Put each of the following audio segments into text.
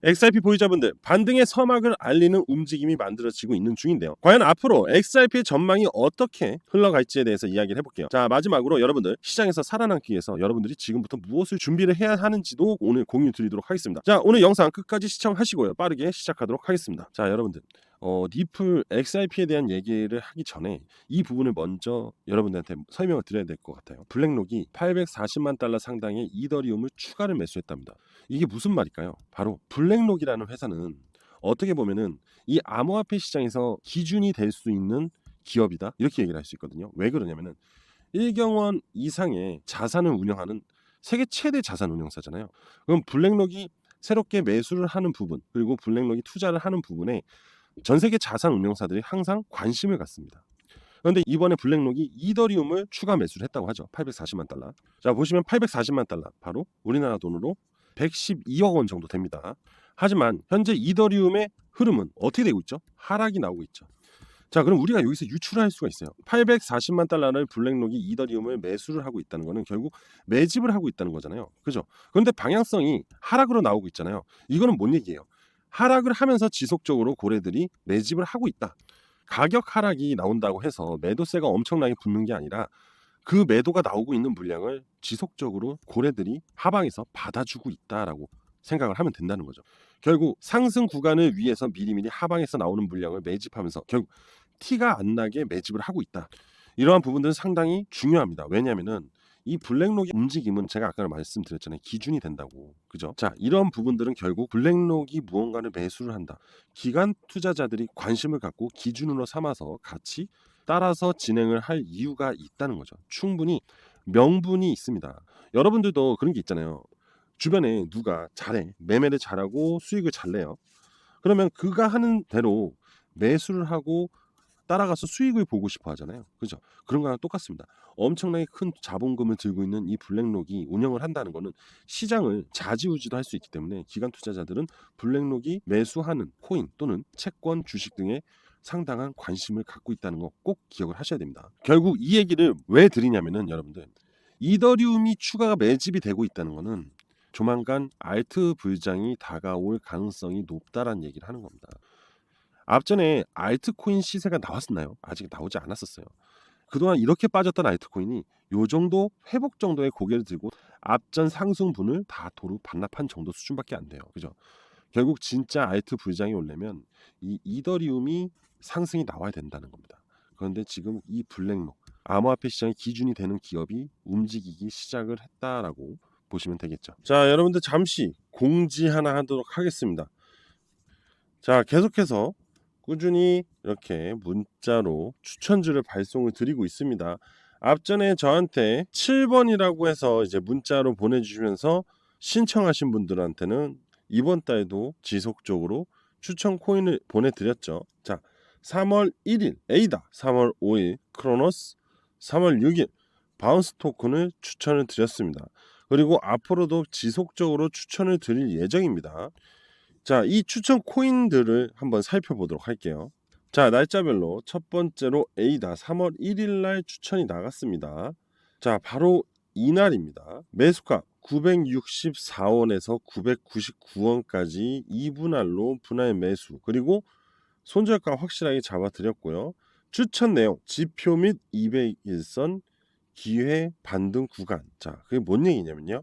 XRP 보유자분들, 반등의 서막을 알리는 움직임이 만들어지고 있는 중인데요. 과연 앞으로 XRP의 전망이 어떻게 흘러갈지에 대해서 이야기를 해볼게요. 자, 마지막으로 여러분들, 시장에서 살아남기 위해서 여러분들이 지금부터 무엇을 준비를 해야 하는지도 오늘 공유 드리도록 하겠습니다. 자, 오늘 영상 끝까지 시청하시고요. 빠르게 시작하도록 하겠습니다. 자, 여러분들, 리플 XRP에 대한 얘기를 하기 전에 이 부분을 먼저 여러분들한테 설명을 드려야 될 것 같아요. 블랙록이 840만 달러 상당의 이더리움을 추가를 매수했답니다. 이게 무슨 말일까요? 바로 블랙록이라는 회사는 어떻게 보면은 이 암호화폐 시장에서 기준이 될 수 있는 기업이다, 이렇게 얘기를 할 수 있거든요. 왜 그러냐면은 1경원 이상의 자산을 운영하는 세계 최대 자산 운용사잖아요. 그럼 블랙록이 새롭게 매수를 하는 부분, 그리고 블랙록이 투자를 하는 부분에 전 세계 자산 운용사들이 항상 관심을 갖습니다. 그런데 이번에 블랙록이 이더리움을 추가 매수를 했다고 하죠. 840만 달러. 자, 보시면 840만 달러, 바로 우리나라 돈으로 112억 원 정도 됩니다. 하지만 현재 이더리움의 흐름은 어떻게 되고 있죠? 하락이 나오고 있죠. 자, 그럼 우리가 여기서 유출할 수가 있어요. 840만 달러를 블랙록이 이더리움을 매수를 하고 있다는 거는 결국 매집을 하고 있다는 거잖아요. 그죠? 그런데 방향성이 하락으로 나오고 있잖아요. 이거는 뭔 얘기예요? 하락을 하면서 지속적으로 고래들이 매집을 하고 있다. 가격 하락이 나온다고 해서 매도세가 엄청나게 붙는 게 아니라 그 매도가 나오고 있는 물량을 지속적으로 고래들이 하방에서 받아주고 있다라고 생각을 하면 된다는 거죠. 결국 상승 구간을 위해서 미리미리 하방에서 나오는 물량을 매집하면서 결국 티가 안 나게 매집을 하고 있다. 이러한 부분들은 상당히 중요합니다. 왜냐하면은 이 블랙록의 움직임은 제가 아까 말씀드렸잖아요. 기준이 된다고. 그죠? 자, 이런 부분들은 결국 블랙록이 무언가를 매수를 한다. 기관 투자자들이 관심을 갖고 기준으로 삼아서 같이 따라서 진행을 할 이유가 있다는 거죠. 충분히 명분이 있습니다. 여러분들도 그런 게 있잖아요. 주변에 누가 잘해, 매매를 잘하고 수익을 잘 내요. 그러면 그가 하는 대로 매수를 하고 따라가서 수익을 보고 싶어 하잖아요. 그죠? 그런 거랑 똑같습니다. 엄청나게 큰 자본금을 들고 있는 이 블랙록이 운영을 한다는 거는 시장을 좌지우지도 할 수 있기 때문에 기관 투자자들은 블랙록이 매수하는 코인 또는 채권, 주식 등에 상당한 관심을 갖고 있다는 거 꼭 기억을 하셔야 됩니다. 결국 이 얘기를 왜 드리냐면은 여러분들, 이더리움이 추가가 매집이 되고 있다는 거는 조만간 알트 불장이 다가올 가능성이 높다라는 얘기를 하는 겁니다. 앞전에 알트코인 시세가 나왔었나요? 아직 나오지 않았었어요. 그동안 이렇게 빠졌던 알트코인이 요 정도 회복 정도의 고개를 들고 앞전 상승분을 다 도로 반납한 정도 수준밖에 안 돼요. 그죠? 결국 진짜 알트 불장이 오려면 이 이더리움이 상승이 나와야 된다는 겁니다. 그런데 지금 이 블랙록, 암호화폐 시장의 기준이 되는 기업이 움직이기 시작을 했다라고 보시면 되겠죠. 자, 여러분들 잠시 공지 하나 하도록 하겠습니다. 자, 계속해서 꾸준히 이렇게 문자로 추천주를 발송을 드리고 있습니다. 앞전에 저한테 7번이라고 해서 이제 문자로 보내주시면서 신청하신 분들한테는 이번 달도 지속적으로 추천 코인을 보내드렸죠. 자, 3월 1일 에이다, 3월 5일 크로노스, 3월 6일 바운스 토큰을 추천을 드렸습니다. 그리고 앞으로도 지속적으로 추천을 드릴 예정입니다. 자, 이 추천 코인들을 한번 살펴보도록 할게요. 자, 날짜별로 첫 번째로 에이다 3월 1일 날 추천이 나갔습니다. 자, 바로 이날입니다. 매수가 964원에서 999원까지 2분할로 분할 매수, 그리고 손절가 확실하게 잡아드렸고요. 추천 내용, 지표 및 200일선 기회 반등 구간. 자, 그게 뭔 얘기냐면요.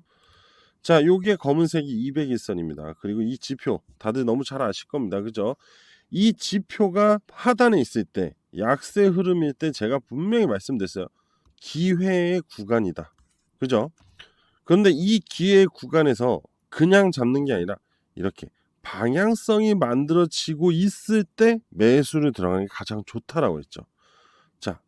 자, 요게 검은색이 200일선입니다. 그리고 이 지표 다들 너무 잘 아실 겁니다. 그죠? 이 지표가 하단에 있을 때, 약세 흐름일 때 제가 분명히 말씀드렸어요. 기회의 구간이다. 그죠? 그런데 이 기회의 구간에서 그냥 잡는 게 아니라 이렇게 방향성이 만들어지고 있을 때 매수를 들어가는 게 가장 좋다라고 했죠. 자,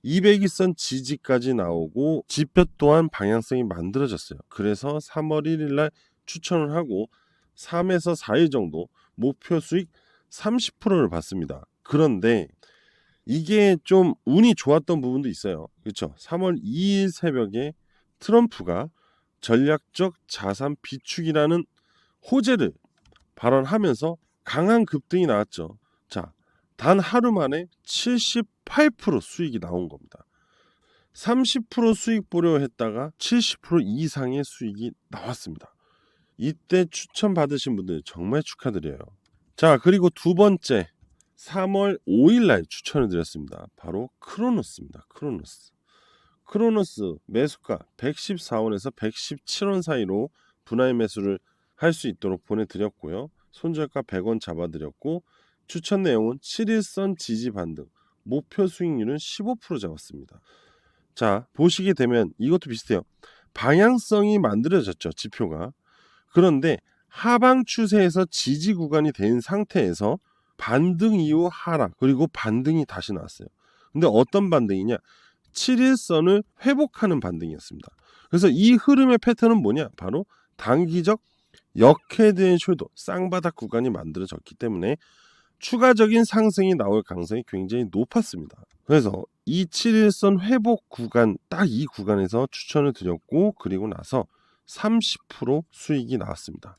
200일선 지지까지 나오고 지표 또한 방향성이 만들어졌어요. 그래서 3월 1일 날 추천을 하고 3에서 4일 정도 목표 수익 30%를 받습니다. 그런데 이게 좀 운이 좋았던 부분도 있어요. 그렇죠? 3월 2일 새벽에 트럼프가 전략적 자산 비축이라는 호재를 발언하면서 강한 급등이 나왔죠. 자, 단 하루 만에 78% 수익이 나온 겁니다. 30% 수익 보려 했다가 70% 이상의 수익이 나왔습니다. 이때 추천 받으신 분들 정말 축하드려요. 자, 그리고 두 번째 3월 5일 날 추천을 드렸습니다. 바로 크로노스입니다. 크로노스 매수가 114원에서 117원 사이로 분할 매수를 할 수 있도록 보내드렸고요. 손절가 100원 잡아드렸고, 추천 내용은 7일선 지지 반등, 목표 수익률은 15% 잡았습니다. 자, 보시게 되면 이것도 비슷해요. 방향성이 만들어졌죠, 지표가. 그런데 하방 추세에서 지지 구간이 된 상태에서 반등 이후 하락, 그리고 반등이 다시 나왔어요. 근데 어떤 반등이냐? 7일선을 회복하는 반등이었습니다. 그래서 이 흐름의 패턴은 뭐냐? 바로 단기적 역헤드앤숄더 쌍바닥 구간이 만들어졌기 때문에 추가적인 상승이 나올 가능성이 굉장히 높았습니다. 그래서 이 7일선 회복 구간, 딱 이 구간에서 추천을 드렸고, 그리고 나서 30% 수익이 나왔습니다.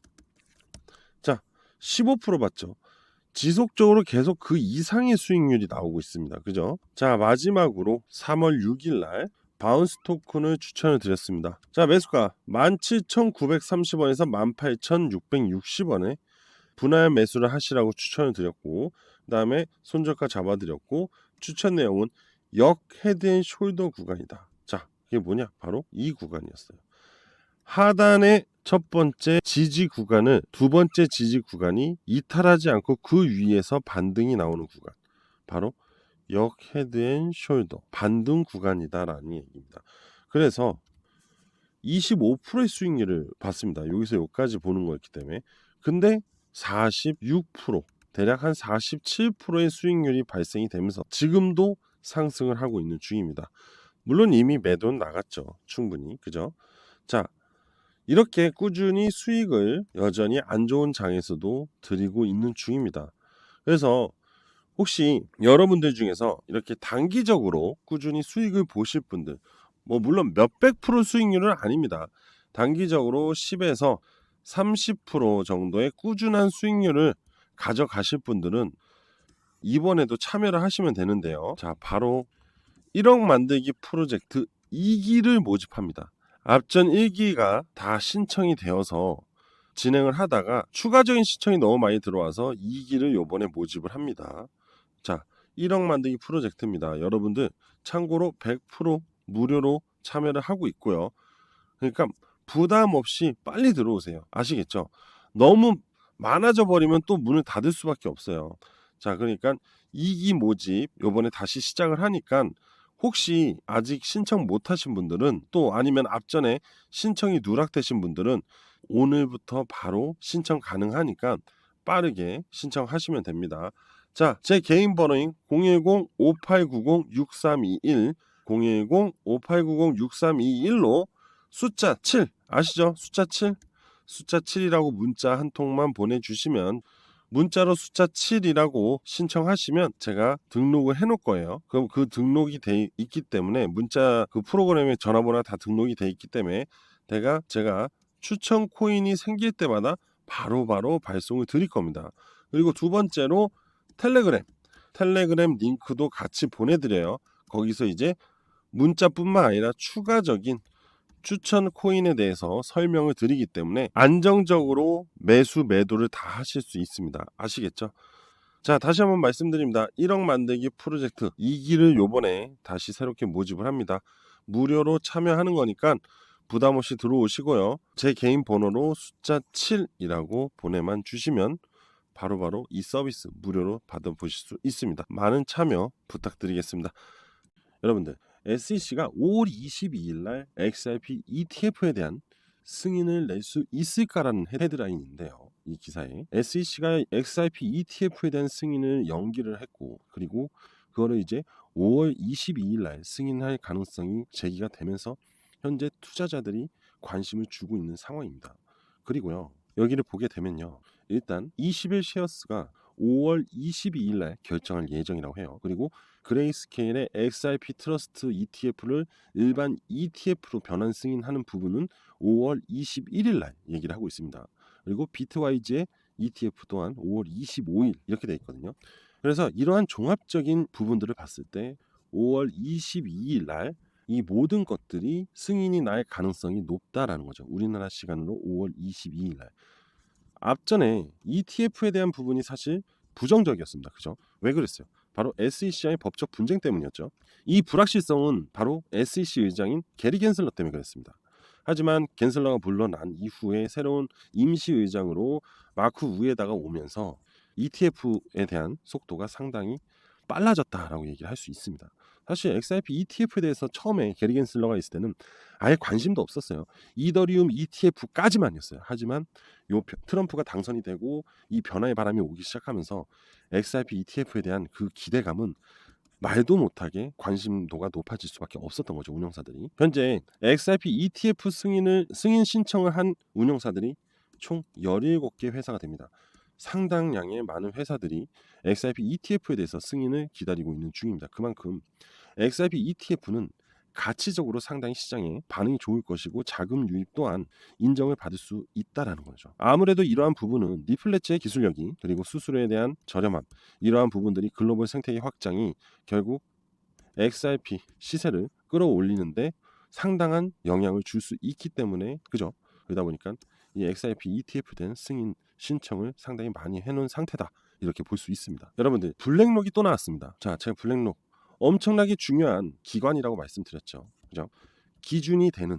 자, 15% 봤죠? 지속적으로 계속 그 이상의 수익률이 나오고 있습니다. 그죠? 자, 마지막으로 3월 6일 날 바운스 토큰을 추천을 드렸습니다. 자, 매수가 17,930원에서 18,660원에 분할 매수를 하시라고 추천을 드렸고, 그 다음에 손절가 잡아드렸고, 추천 내용은 역 헤드앤숄더 구간이다. 자, 이게 뭐냐? 바로 이 구간이었어요. 하단의 첫 번째 지지 구간을 두 번째 지지 구간이 이탈하지 않고 그 위에서 반등이 나오는 구간, 바로 역 헤드앤숄더 반등 구간이다라는 얘기입니다. 그래서 25%의 수익률을 봤습니다. 여기서 여기까지 보는 거였기 때문에. 근데 46%, 대략 한 47%의 수익률이 발생이 되면서 지금도 상승을 하고 있는 중입니다. 물론 이미 매도는 나갔죠. 충분히. 그죠? 자, 이렇게 꾸준히 수익을 여전히 안 좋은 장에서도 드리고 있는 중입니다. 그래서 혹시 여러분들 중에서 이렇게 단기적으로 꾸준히 수익을 보실 분들, 뭐 물론 몇백 프로 수익률은 아닙니다. 단기적으로 10에서 30% 정도의 꾸준한 수익률을 가져가실 분들은 이번에도 참여를 하시면 되는데요. 자, 바로 1억 만들기 프로젝트 2기를 모집합니다. 앞전 1기가 다 신청이 되어서 진행을 하다가 추가적인 신청이 너무 많이 들어와서 2기를 요번에 모집을 합니다. 자, 1억 만들기 프로젝트입니다. 여러분들 참고로 100% 무료로 참여를 하고 있고요. 그러니까 부담 없이 빨리 들어오세요. 아시겠죠? 너무 많아져 버리면 또 문을 닫을 수밖에 없어요. 자, 그러니까 2기 모집 요번에 다시 시작을 하니까 혹시 아직 신청 못 하신 분들은, 또 아니면 앞전에 신청이 누락되신 분들은 오늘부터 바로 신청 가능하니까 빠르게 신청하시면 됩니다. 자, 제 개인 번호인 010-5890-6321 010-5890-6321로 숫자 7 아시죠? 숫자 7? 숫자 7이라고 문자 한 통만 보내주시면, 문자로 숫자 7이라고 신청하시면 제가 등록을 해놓을 거예요. 그럼 그 등록이 돼 있기 때문에, 문자 그 프로그램에 전화번호가 다 등록이 돼 있기 때문에 제가 추천 코인이 생길 때마다 바로바로 발송을 드릴 겁니다. 그리고 두 번째로 텔레그램 링크도 같이 보내드려요. 거기서 이제 문자뿐만 아니라 추가적인 추천 코인에 대해서 설명을 드리기 때문에 안정적으로 매수 매도를 다 하실 수 있습니다. 아시겠죠? 자, 다시 한번 말씀드립니다. 1억 만들기 프로젝트 2기를 요번에 다시 새롭게 모집을 합니다. 무료로 참여하는 거니까 부담 없이 들어오시고요. 제 개인 번호로 숫자 7이라고 보내만 주시면 바로바로 이 서비스 무료로 받아보실 수 있습니다. 많은 참여 부탁드리겠습니다. 여러분들, SEC가 5월 22일 날 XRP ETF에 대한 승인을 낼 수 있을까라는 헤드라인인데요. 이 기사에 SEC가 XRP ETF에 대한 승인을 연기를 했고, 그리고 그거를 이제 5월 22일 날 승인할 가능성이 제기가 되면서 현재 투자자들이 관심을 주고 있는 상황입니다. 그리고요, 여기를 보게 되면요, 일단 20일 쉐어스가 5월 22일 날 결정할 예정이라고 해요. 그리고 그레이스케일의 XRP 트러스트 ETF를 일반 ETF로 변환 승인하는 부분은 5월 21일 날 얘기를 하고 있습니다. 그리고 비트와이즈의 ETF 또한 5월 25일 이렇게 돼 있거든요. 그래서 이러한 종합적인 부분들을 봤을 때 5월 22일 날 이 모든 것들이 승인이 날 가능성이 높다라는 거죠. 우리나라 시간으로 5월 22일 날. 앞전에 ETF에 대한 부분이 사실 부정적이었습니다. 그죠? 왜 그랬어요? 바로 SEC와의 법적 분쟁 때문이었죠. 이 불확실성은 바로 SEC 의장인 게리 겐슬러 때문에 그랬습니다. 하지만 겐슬러가 물러난 이후에 새로운 임시 의장으로 마크 우에다가 오면서 ETF에 대한 속도가 상당히 빨라졌다라고 얘기를 할 수 있습니다. 사실 XRP ETF에 대해서 처음에 게리 겐슬러가 있을 때는 아예 관심도 없었어요. 이더리움 ETF까지만이었어요. 하지만 트럼프가 당선이 되고 이 변화의 바람이 오기 시작하면서 XRP ETF에 대한 그 기대감은 말도 못하게 관심도가 높아질 수밖에 없었던 거죠. 운용사들이. 현재 XRP ETF 승인 신청을 한 운용사들이 총 17개 회사가 됩니다. 상당량의 많은 회사들이 XRP ETF에 대해서 승인을 기다리고 있는 중입니다. 그만큼 XRP ETF는 가치적으로 상당히 시장에 반응이 좋을 것이고 자금 유입 또한 인정을 받을 수 있다라는 거죠. 아무래도 이러한 부분은 리플렛츠의 기술력이 그리고 수수료에 대한 저렴함 이러한 부분들이 글로벌 생태계 확장이 결국 XRP 시세를 끌어올리는데 상당한 영향을 줄 수 있기 때문에 그죠? 그러다 보니까 이 XRP ETF 된 승인 신청을 상당히 많이 해놓은 상태다 이렇게 볼 수 있습니다. 여러분들 블랙록이 또 나왔습니다. 자, 제가 블랙록 엄청나게 중요한 기관이라고 말씀드렸죠. 그죠? 기준이 되는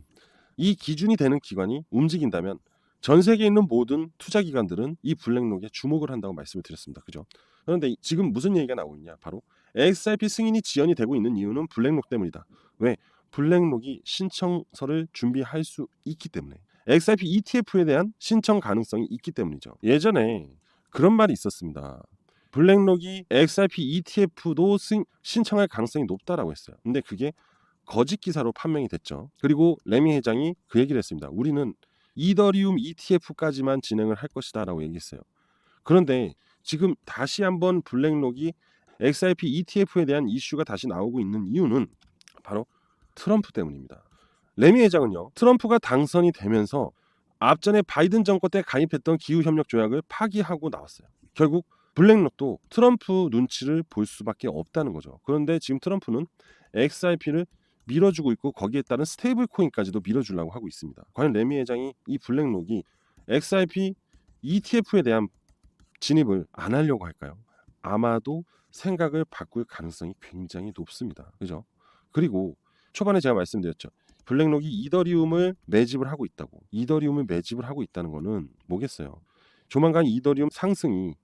기관이 움직인다면 전 세계에 있는 모든 투자 기관들은 이 블랙록에 주목을 한다고 말씀을 드렸습니다. 그죠? 그런데 지금 무슨 얘기가 나오고 있냐? 바로 XRP 승인이 지연이 되고 있는 이유는 블랙록 때문이다. 왜? 블랙록이 신청서를 준비할 수 있기 때문에. XRP ETF에 대한 신청 가능성이 있기 때문이죠. 예전에 그런 말이 있었습니다. 블랙록이 XRP ETF도 신청할 가능성이 높다라고 했어요. 근데 그게 거짓 기사로 판명이 됐죠. 그리고 레미 회장이 그 얘기를 했습니다. 우리는 이더리움 ETF까지만 진행을 할 것이다라고 얘기했어요. 그런데 지금 다시 한번 블랙록이 XRP ETF에 대한 이슈가 다시 나오고 있는 이유는 바로 트럼프 때문입니다. 레미 회장은요. 트럼프가 당선이 되면서 앞전에 바이든 정권 때 가입했던 기후협력 조약을 파기하고 나왔어요. 결국 블랙록도 트럼프 눈치를 볼 수밖에 없다는 거죠. 그런데 지금 트럼프는 XRP를 밀어주고 있고 거기에 따른 스테이블 코인까지도 밀어주려고 하고 있습니다. 과연 레미 회장이 이 블랙록이 XRP ETF에 대한 진입을 안 하려고 할까요? 아마도 생각을 바꿀 가능성이 굉장히 높습니다. 그죠? 그리고 초반에 제가 말씀드렸죠. 블랙록이 이더리움을 매집을 하고 있다고. 이더리움을 매집을 하고 있다는 거는 뭐겠어요? 조만간 이더리움 상승이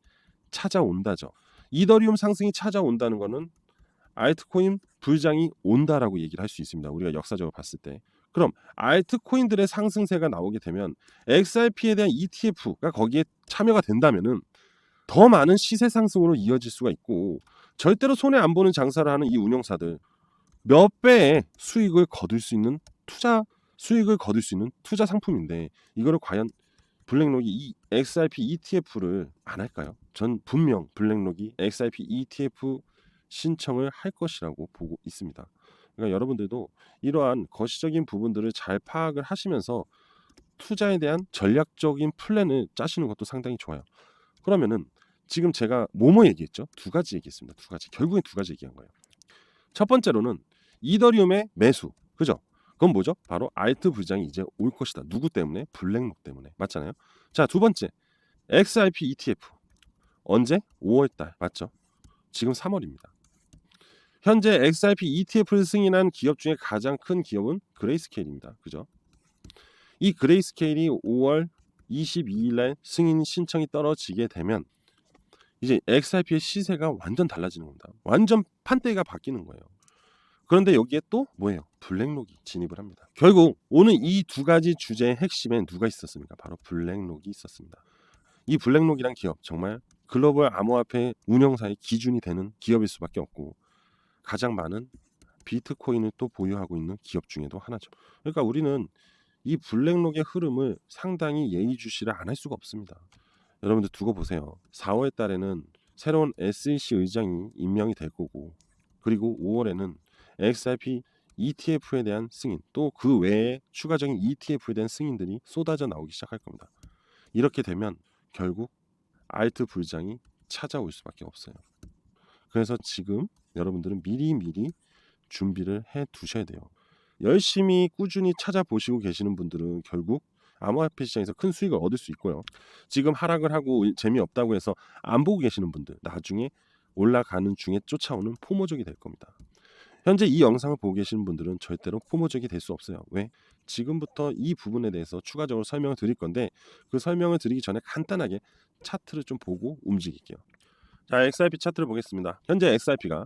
찾아온다죠. 이더리움 상승이 찾아온다는 거는 알트코인 불장이 온다라고 얘기를 할 수 있습니다. 우리가 역사적으로 봤을 때. 그럼 알트코인들의 상승세가 나오게 되면 XRP에 대한 ETF가 거기에 참여가 된다면은 더 많은 시세 상승으로 이어질 수가 있고 절대로 손해 안 보는 장사를 하는 이 운영사들 몇 배의 수익을 거둘 수 있는 투자 상품인데 이거를 과연 블랙록이 이 XRP ETF를 안 할까요? 전 분명 블랙록이 XRP ETF 신청을 할 것이라고 보고 있습니다. 그러니까 여러분들도 이러한 거시적인 부분들을 잘 파악을 하시면서 투자에 대한 전략적인 플랜을 짜시는 것도 상당히 좋아요. 그러면은 지금 제가 뭐뭐 얘기했죠? 두 가지 얘기했습니다. 두 가지. 결국엔 두 가지 얘기한 거예요. 첫 번째로는 이더리움의 매수. 그죠? 그건 뭐죠? 바로 알트 불장이 이제 올 것이다. 누구 때문에? 블랙록 때문에. 맞잖아요. 자, 두 번째. XRP ETF. 언제? 5월달. 맞죠? 지금 3월입니다. 현재 XRP ETF를 승인한 기업 중에 가장 큰 기업은 그레이스케일입니다. 그죠? 이 그레이스케일이 5월 22일 날 승인 신청이 떨어지게 되면 이제 XRP의 시세가 완전 달라지는 겁니다. 완전 판대가 바뀌는 거예요. 그런데 여기에 또 뭐예요? 블랙록이 진입을 합니다. 결국 오늘 이 두 가지 주제의 핵심엔 누가 있었습니까? 바로 블랙록이 있었습니다. 이 블랙록이란 기업 정말 글로벌 암호화폐 운영사의 기준이 되는 기업일 수밖에 없고 가장 많은 비트코인을 또 보유하고 있는 기업 중에도 하나죠. 그러니까 우리는 이 블랙록의 흐름을 상당히 예의주시를 안 할 수가 없습니다. 여러분들 두고 보세요. 4월 달에는 새로운 SEC 의장이 임명이 될 거고 그리고 5월에는 XRP ETF에 대한 승인 또 그 외에 추가적인 ETF에 대한 승인들이 쏟아져 나오기 시작할 겁니다. 이렇게 되면 결국 알트 불장이 찾아올 수밖에 없어요. 그래서 지금 여러분들은 미리 준비를 해 두셔야 돼요. 열심히 꾸준히 찾아보시고 계시는 분들은 결국 암호화폐 시장에서 큰 수익을 얻을 수 있고요. 지금 하락을 하고 재미없다고 해서 안 보고 계시는 분들 나중에 올라가는 중에 쫓아오는 포모족이 될 겁니다. 현재 이 영상을 보고 계시는 분들은 절대로 포모족이 될 수 없어요. 왜? 지금부터 이 부분에 대해서 추가적으로 설명을 드릴 건데 그 설명을 드리기 전에 간단하게 차트를 좀 보고 움직일게요. 자, XRP 차트를 보겠습니다. 현재 XRP가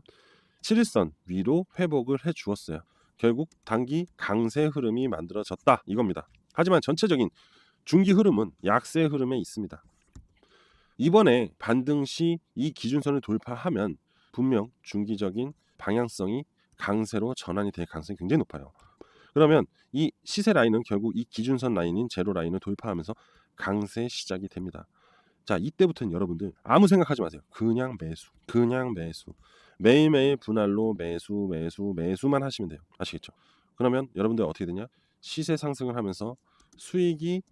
7일선 위로 회복을 해 주었어요. 결국 단기 강세 흐름이 만들어졌다 이겁니다. 하지만 전체적인 중기 흐름은 약세 흐름에 있습니다. 이번에 반등 시 이 기준선을 돌파하면 분명 중기적인 방향성이 강세로 전환이 될 가능성이 굉장히 높아요. 그러면 이 시세 라인은 결국 이 기준선 라인인 제로 라인을 돌파하면서 강세 시작이 됩니다. 자, 이때부터는 여러분들 아무 생각하지 마세요. 그냥 매수, 그냥 매수. 매일매일 분할로 매수만 하시면 돼요. 아시겠죠? 그러면 여러분들 어떻게 되냐? 시세 상승을 하면서 수익이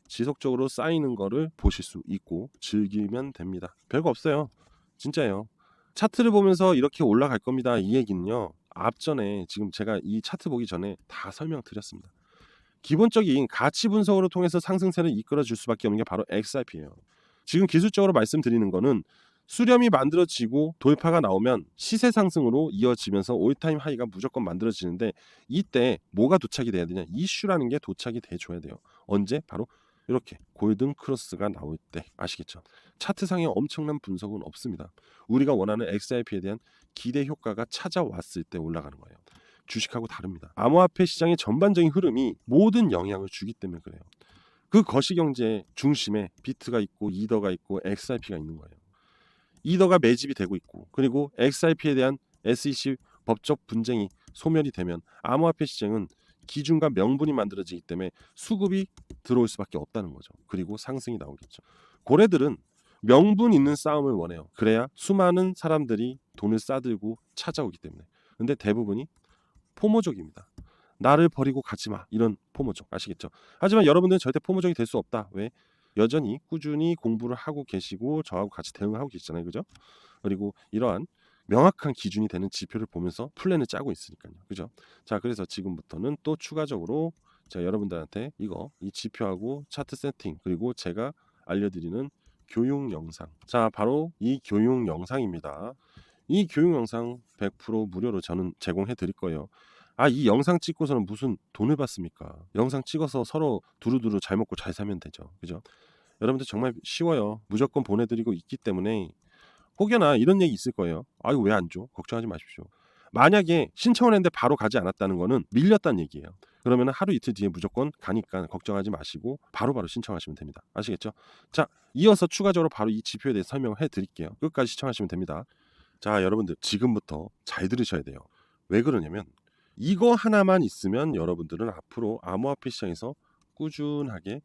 지속적으로 쌓이는 거를 보실 수 있고 즐기면 됩니다. 별거 없어요. 진짜예요. 차트를 보면서 이렇게 올라갈 겁니다. 이 얘기는요. 앞전에 지금 제가 이 차트 보기 전에 다 설명드렸습니다. 기본적인 가치 분석으로 통해서 상승세를 이끌어 줄 수밖에 없는 게 바로 XRP예요. 지금 기술적으로 말씀드리는 거는 수렴이 만들어지고 돌파가 나오면 시세 상승으로 이어지면서 올타임 하이가 무조건 만들어지는데 이때 뭐가 도착이 돼야 되냐? 이슈라는 게 도착이 돼줘야 돼요. 언제? 바로 이렇게 골든 크로스가 나올 때. 아시겠죠? 차트상에 엄청난 분석은 없습니다. 우리가 원하는 XRP에 대한 기대 효과가 찾아왔을 때 올라가는 거예요. 주식하고 다릅니다. 암호화폐 시장의 전반적인 흐름이 모든 영향을 주기 때문에 그래요. 그 거시경제 중심에 비트가 있고 이더가 있고 XRP가 있는 거예요. 이더가 매집이 되고 있고 그리고 XRP에 대한 SEC 법적 분쟁이 소멸이 되면 암호화폐 시장은 기준과 명분이 만들어지기 때문에 수급이 들어올 수밖에 없다는 거죠. 그리고 상승이 나오겠죠. 고래들은 명분 있는 싸움을 원해요. 그래야 수많은 사람들이 돈을 싸들고 찾아오기 때문에. 근데 대부분이 포모족입니다. 나를 버리고 가지 마. 이런 포모족. 아시겠죠? 하지만 여러분들은 절대 포모족이 될 수 없다. 왜? 여전히 꾸준히 공부를 하고 계시고 저하고 같이 대응을 하고 계시잖아요. 그죠? 그리고 이러한 명확한 기준이 되는 지표를 보면서 플랜을 짜고 있으니까요. 그죠? 자, 그래서 지금부터는 또 추가적으로 제가 여러분들한테 이 지표하고 차트 세팅 그리고 제가 알려드리는 교육 영상. 자, 바로 이 교육 영상입니다. 이 교육 영상 100% 무료로 저는 제공해 드릴 거예요. 이 영상 찍고서는 무슨 돈을 받습니까? 영상 찍어서 서로 두루두루 잘 먹고 잘 살면 되죠. 그죠? 여러분들 정말 쉬워요. 무조건 보내드리고 있기 때문에 혹여나 이런 얘기 있을 거예요. 이거 왜 안 줘? 걱정하지 마십시오. 만약에 신청을 했는데 바로 가지 않았다는 거는 밀렸다는 얘기예요. 그러면 하루 이틀 뒤에 무조건 가니까 걱정하지 마시고 바로바로 신청하시면 됩니다. 아시겠죠? 자, 이어서 추가적으로 바로 이 지표에 대해 설명을 해드릴게요. 끝까지 시청하시면 됩니다. 자, 여러분들 지금부터 잘 들으셔야 돼요. 왜 그러냐면 이거 하나만 있으면 여러분들은 앞으로 암호화폐 시장에서 꾸준하게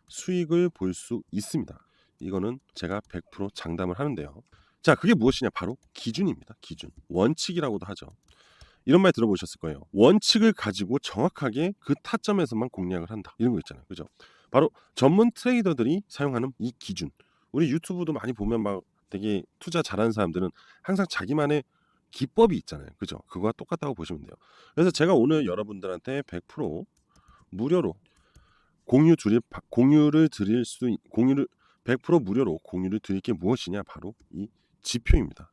수익을 볼 수 있습니다. 이거는 제가 100% 장담을 하는데요. 자, 그게 무엇이냐? 바로 기준입니다. 기준. 원칙이라고도 하죠. 이런 말 들어보셨을 거예요. 원칙을 가지고 정확하게 그 타점에서만 공략을 한다. 이런 거 있잖아요. 그죠? 바로 전문 트레이더들이 사용하는 이 기준. 우리 유튜브도 많이 보면 막 되게 투자 잘하는 사람들은 항상 자기만의 기법이 있잖아요. 그죠? 그거와 똑같다고 보시면 돼요. 그래서 제가 오늘 여러분들한테 100% 무료로 공유를 100% 무료로 공유를 드릴 게 무엇이냐? 바로 이 지표입니다.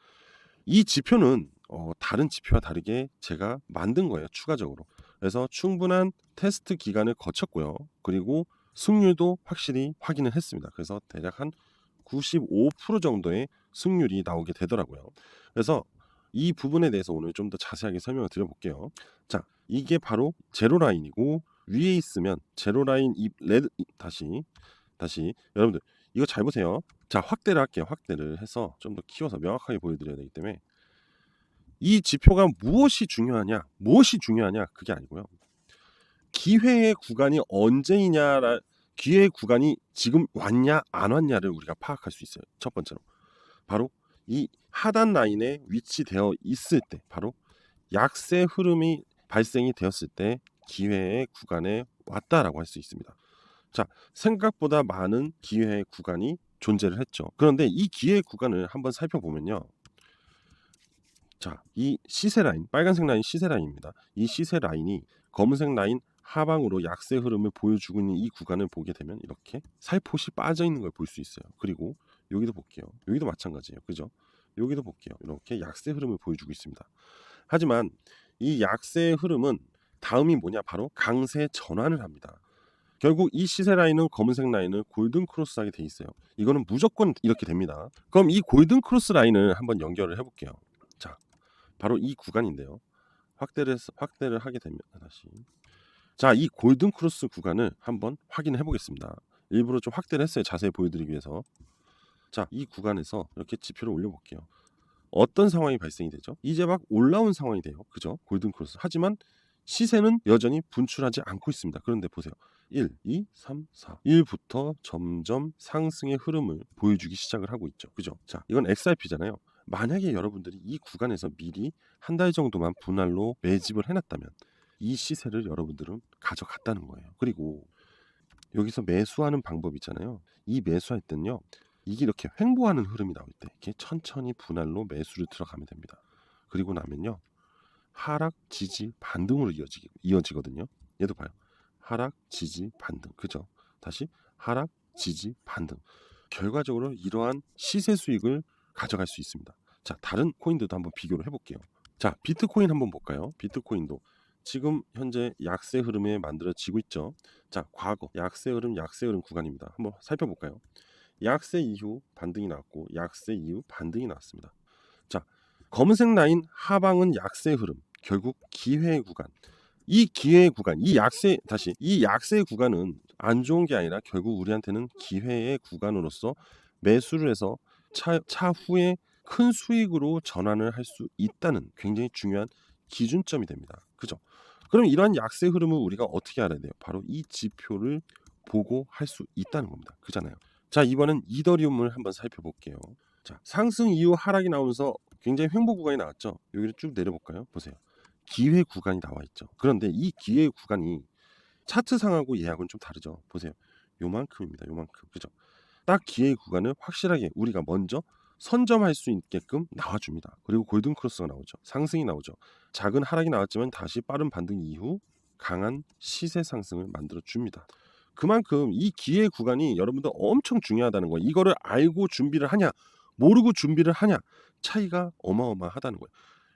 이 지표는 다른 지표와 다르게 제가 만든 거예요. 추가적으로. 그래서 충분한 테스트 기간을 거쳤고요. 그리고 승률도 확실히 확인을 했습니다. 그래서 대략 한 95% 정도의 승률이 나오게 되더라고요. 그래서 이 부분에 대해서 오늘 좀 더 자세하게 설명을 드려볼게요. 자, 이게 바로 제로 라인이고 위에 있으면 제로 라인 이 레드 다시 여러분들 이거 잘 보세요. 자, 확대를 할게요. 확대를 해서 좀 더 키워서 명확하게 보여드려야 되기 때문에 이 지표가 무엇이 중요하냐 그게 아니고요. 기회의 구간이 언제이냐라 기회의 구간이 지금 왔냐 안 왔냐를 우리가 파악할 수 있어요. 첫 번째로 바로 이 하단 라인에 위치되어 있을 때 바로 약세 흐름이 발생이 되었을 때 기회의 구간에 왔다라고 할 수 있습니다. 자, 생각보다 많은 기회의 구간이 존재를 했죠. 그런데 이 기회의 구간을 한번 살펴보면요. 자, 이 시세 라인, 빨간색 라인 시세 라인입니다. 이 시세 라인이 검은색 라인 하방으로 약세 흐름을 보여주고 있는 이 구간을 보게 되면 이렇게 살포시 빠져 있는 걸 볼 수 있어요. 그리고 여기도 볼게요. 여기도 마찬가지예요. 그죠? 여기도 볼게요. 이렇게 약세 흐름을 보여주고 있습니다. 하지만 이 약세의 흐름은 다음이 뭐냐? 바로 강세 전환을 합니다. 결국 이 시세 라인은 검은색 라인을 골든 크로스하게 돼 있어요. 이거는 무조건 이렇게 됩니다. 그럼 이 골든 크로스 라인을 한번 연결을 해볼게요. 자, 바로 이 구간인데요. 확대를 하게 되면 다시 자, 이 골든 크로스 구간을 한번 확인해 보겠습니다. 일부러 좀 확대를 했어요. 자세히 보여드리기 위해서. 자, 이 구간에서 이렇게 지표를 올려볼게요. 어떤 상황이 발생이 되죠? 이제 막 올라온 상황이 돼요. 그죠? 골든 크로스. 하지만 시세는 여전히 분출하지 않고 있습니다. 그런데 보세요. 1, 2, 3, 4. 1부터 점점 상승의 흐름을 보여주기 시작을 하고 있죠. 그죠? 자, 이건 XRP잖아요. 만약에 여러분들이 이 구간에서 미리 한 달 정도만 분할로 매집을 해놨다면 이 시세를 여러분들은 가져갔다는 거예요. 그리고 여기서 매수하는 방법 있잖아요. 이 매수할 때는요. 이게 이렇게 횡보하는 흐름이 나올 때 이렇게 천천히 분할로 매수를 들어가면 됩니다. 그리고 나면요. 하락, 지지, 반등으로 이어지거든요. 얘도 봐요. 하락, 지지, 반등. 그죠? 다시 하락, 지지, 반등. 결과적으로 이러한 시세 수익을 가져갈 수 있습니다. 자, 다른 코인들도 한번 비교를 해볼게요. 자, 비트코인 한번 볼까요? 비트코인도 지금 현재 약세 흐름에 만들어지고 있죠. 자, 과거 약세 흐름 구간입니다. 한번 살펴볼까요? 약세 이후 반등이 나왔고 약세 이후 반등이 나왔습니다. 자, 검은색 라인 하방은 약세 흐름, 결국 기회의 구간. 이 기회의 구간, 이 약세 구간은 안 좋은 게 아니라 결국 우리한테는 기회의 구간으로서 매수를 해서 차후에 큰 수익으로 전환을 할 수 있다는 굉장히 중요한 기준점이 됩니다. 그죠? 그럼 이러한 약세 흐름을 우리가 어떻게 알아야 돼요? 바로 이 지표를 보고 할 수 있다는 겁니다. 그잖아요. 자, 이번엔 이더리움을 한번 살펴볼게요. 자, 상승 이후 하락이 나오면서 굉장히 횡보 구간이 나왔죠. 여기를 쭉 내려볼까요? 보세요. 기회 구간이 나와 있죠. 그런데 이 기회 구간이 차트상하고 예약은 좀 다르죠. 보세요. 요만큼입니다. 요만큼. 그죠? 딱 기회 구간을 확실하게 우리가 먼저 선점할 수 있게끔 나와줍니다. 그리고 골든 크로스가 나오죠. 상승이 나오죠. 작은 하락이 나왔지만 다시 빠른 반등 이후 강한 시세 상승을 만들어 줍니다. 그만큼 이 기회 구간이 여러분들 엄청 중요하다는 거예요. 이거를 알고 준비를 하냐, 모르고 준비를 하냐, 차이가 어마어마하다는 거예요.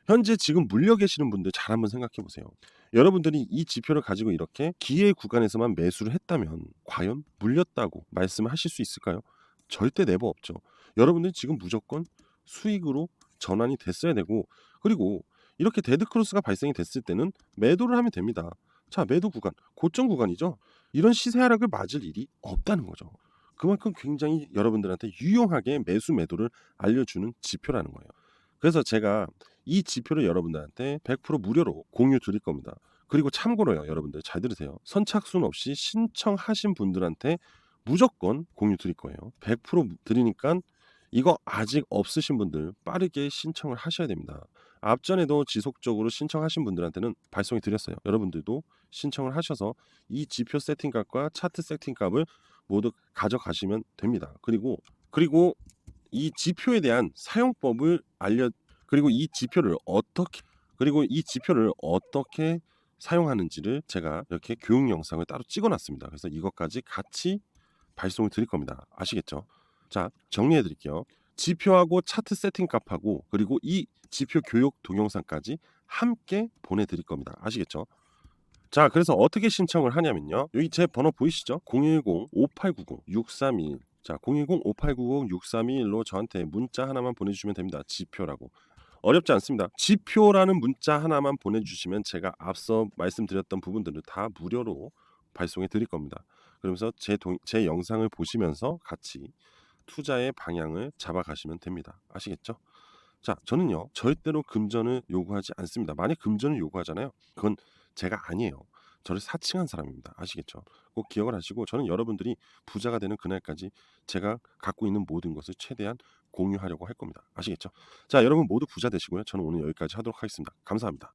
현재 지금 물려 계시는 분들 잘 한번 생각해 보세요. 여러분들이 이 지표를 가지고 이렇게 기회 구간에서만 매수를 했다면 과연 물렸다고 말씀하실 수 있을까요? 절대 네버 없죠. 여러분들 지금 무조건 수익으로 전환이 됐어야 되고, 그리고 이렇게 데드 크로스가 발생이 됐을 때는 매도를 하면 됩니다. 자, 매도 구간, 고점 구간이죠. 이런 시세 하락을 맞을 일이 없다는 거죠. 그만큼 굉장히 여러분들한테 유용하게 매수 매도를 알려주는 지표라는 거예요. 그래서 제가 이 지표를 여러분들한테 100% 무료로 공유 드릴 겁니다. 그리고 참고로요, 여러분들 잘 들으세요. 선착순 없이 신청하신 분들한테 무조건 공유 드릴 거예요. 100% 드리니까 이거 아직 없으신 분들 빠르게 신청을 하셔야 됩니다. 앞전에도 지속적으로 신청하신 분들한테는 발송해 드렸어요. 여러분들도 신청을 하셔서 이 지표 세팅값과 차트 세팅값을 모두 가져가시면 됩니다. 그리고 이 지표에 대한 사용법을 그리고 이 지표를 어떻게 사용하는지를 제가 이렇게 교육 영상을 따로 찍어놨습니다. 그래서 이것까지 같이 발송을 드릴 겁니다. 아시겠죠? 자, 정리해 드릴게요. 지표하고 차트 세팅 값하고 그리고 이 지표 교육 동영상까지 함께 보내드릴 겁니다. 아시겠죠? 자, 그래서 어떻게 신청을 하냐면요. 여기 제 번호 보이시죠? 010-5890-6321. 자, 010-5890-6321로 저한테 문자 하나만 보내주시면 됩니다. 지표라고. 어렵지 않습니다. 지표라는 문자 하나만 보내주시면 제가 앞서 말씀드렸던 부분들을 다 무료로 발송해 드릴 겁니다. 그러면서 제 영상을 보시면서 같이 투자의 방향을 잡아가시면 됩니다. 아시겠죠? 자, 저는요 절대로 금전을 요구하지 않습니다. 만약 금전을 요구하잖아요. 그건 제가 아니에요. 저를 사칭한 사람입니다. 아시겠죠? 꼭 기억을 하시고 저는 여러분들이 부자가 되는 그날까지 제가 갖고 있는 모든 것을 최대한 공유하려고 할 겁니다. 아시겠죠? 자, 여러분 모두 부자 되시고요. 저는 오늘 여기까지 하도록 하겠습니다. 감사합니다.